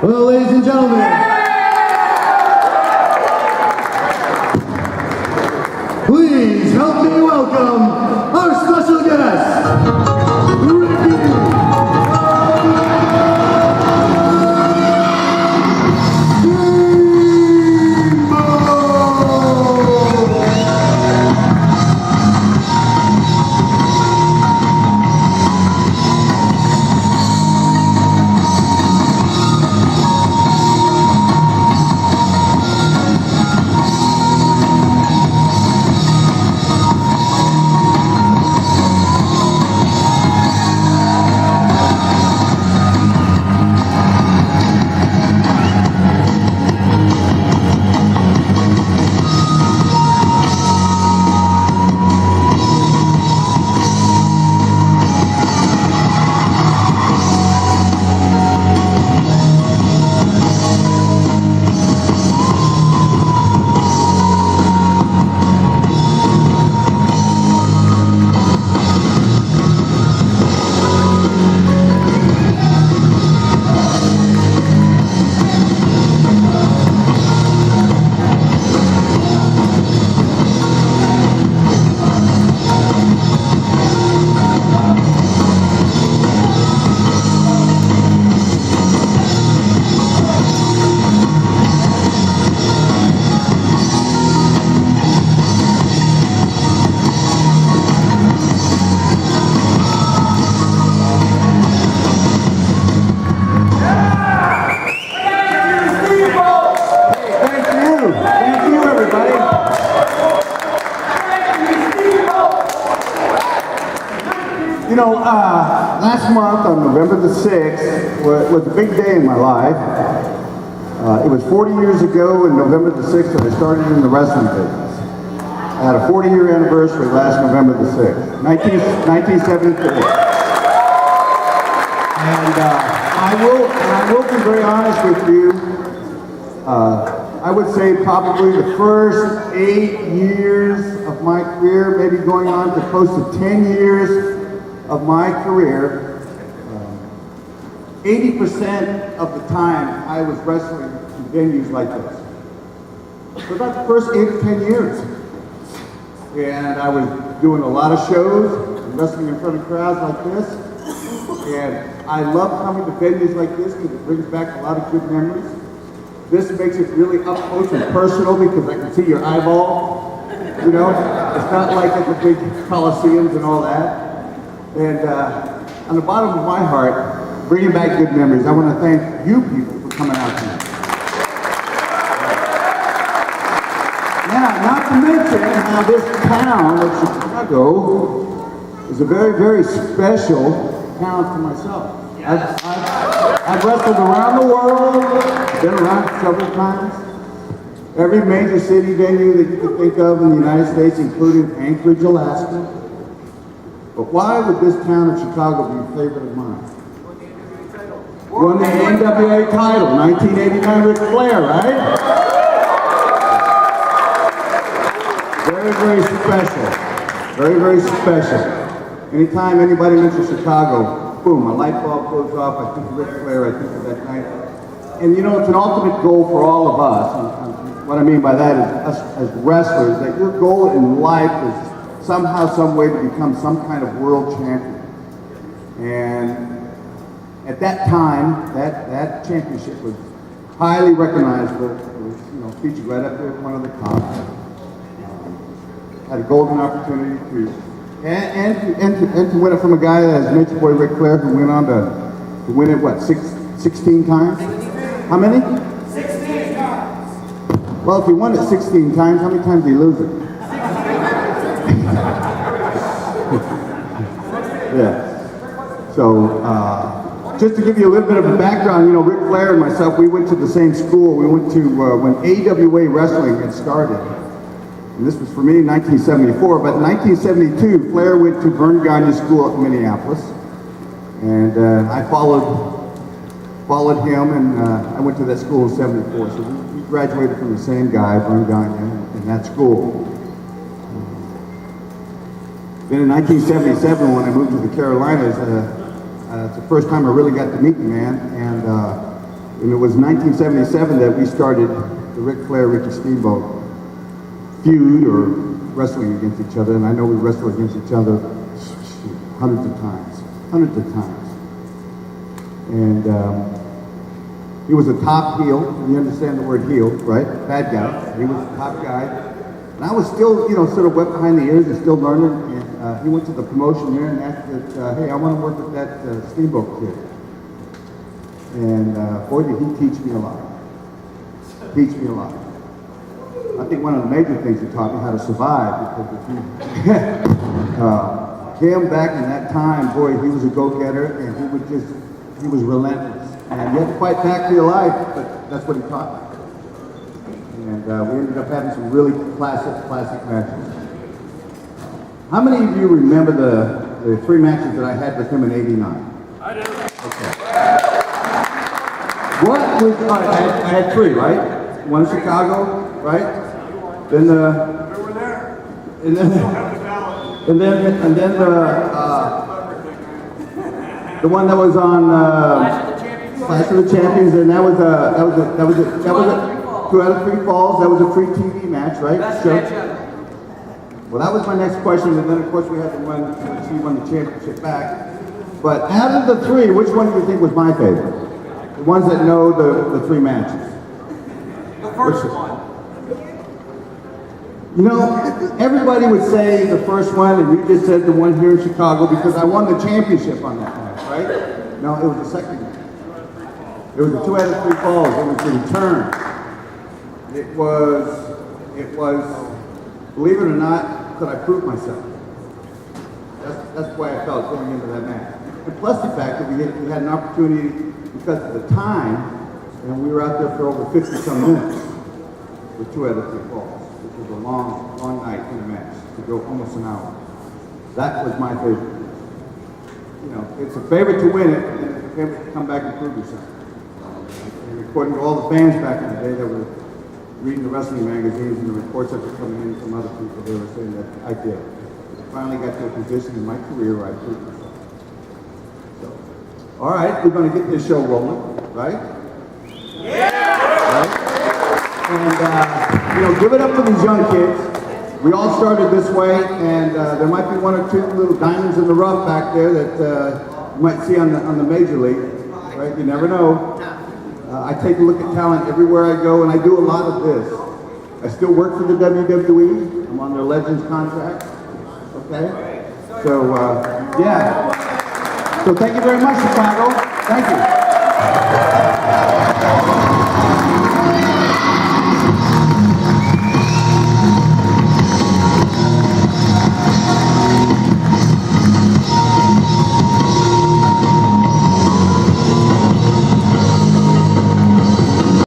Well, ladies and gentlemen, please help me welcome our special guest, Ricky. You know, last month on November the 6th was a big day in my life. It was 40 years ago in November the 6th that I started in the wrestling business. I had a 40-year anniversary last November the 6th, 1973. And I will be very honest with you. I would say probably the first 8 years of my career, maybe going on to close to 10 years of my career, 80% of the time I was wrestling in venues like this. For about the first 8 to 10 years. And I was doing a lot of shows, wrestling in front of crowds like this. And I love coming to venues like this because it brings back a lot of good memories. This makes it really up close and personal because I can see your eyeball. You know, it's not like at the big coliseums and all that. And on the bottom of my heart, bringing back good memories, I want to thank you people for coming out tonight. Now, not to mention how this town of Chicago is a very, very special town for myself. I've wrestled around the world, been around several times. Every major city venue that you can think of in the United States, including Anchorage, Alaska. But why would this town of Chicago be a favorite of mine? Won the NWA title, 1989 Ric Flair, right? Very, very special. Very, very special. Anytime anybody mentions Chicago, boom, a light bulb goes off. I think of Ric Flair, I think of that night. And you know, it's an ultimate goal for all of us. And what I mean by that is us as wrestlers, that your goal in life is somehow, some way to become some kind of world champion. And at that time, that championship was highly recognizable. It was, you know, featured right up there at one of the tops. Had a golden opportunity to win it from a guy that has Nature Boy Ric Flair, who went on to win it, what, 16 times? How many? 16 times. Well, if he won it 16 times, how many times did he lose it? Yeah. So, just to give you a little bit of a background, you know, Ric Flair and myself, we went to the same school. We went to, when AWA wrestling had started. And this was for me in 1974, but in 1972, Flair went to Vern Gagne's school at Minneapolis. And I followed him, and I went to that school in 74. So we graduated from the same guy, Vern Gagne, in that school. Then in 1977, when I moved to the Carolinas, it's the first time I really got to meet the man, and And it was 1977 that we started the Ric Flair, Ricky Steamboat feud, or wrestling against each other. And I know we wrestled against each other hundreds of times. And he was a top heel. You understand the word heel, right? Bad guy. He was a top guy. And I was still, sort of wet behind the ears and still learning. And he went to the promotion there and asked that, hey, I want to work with that Steamboat kid. And boy, did he teach me a lot. I think one of the major things he taught me how to survive, because if you him back in that time, boy, he was a go-getter, and he was relentless. And you had to fight back for your life, but that's what he taught me. And we ended up having some really classic matches. How many of you remember the 3 matches that I had with him in '89? I do. Okay. What was, all right, I had 3, right? One in Chicago, right? Then We were there. and then, Have the ballot. and then the one that was on, Clash of the Champions, and that was a 2 out of 3 falls. That was a free TV match, right? Best Sure. match ever. Well, that was my next question, and then of course we had the one when she won the championship back. But out of the 3, which one do you think was my favorite? The ones that know the 3 matches. The first one. Everybody would say the first one, and you just said the one here in Chicago because I won the championship on that match, right? No, it was the second one. It was a 2 out of 3 falls. It was the return. It was, believe it or not, could I prove myself? That's why I felt going into that match. And plus the fact that we had an opportunity, because of the time, and we were out there for over 50-some minutes with 2 out of 3 falls, which was a long night in a match to go almost an hour. That was my favorite. It's a favorite to win it, and it's a favorite to come back and prove yourself. And according to all the fans back in the day that were reading the wrestling magazines and the reports that were coming in from other people, they were saying that I did. I finally got to a position in my career where I proved myself. So, all right, we're going to get this show rolling, right? Yeah! Right? And, give it up for these young kids. We all started this way, and there might be 1 or 2 little diamonds in the rough back there that you might see on the major league, right? You never know. I take a look at talent everywhere I go, and I do a lot of this. I still work for the WWE. I'm on their Legends contract. Okay? So, yeah. So thank you very much, Chicago. Thank you.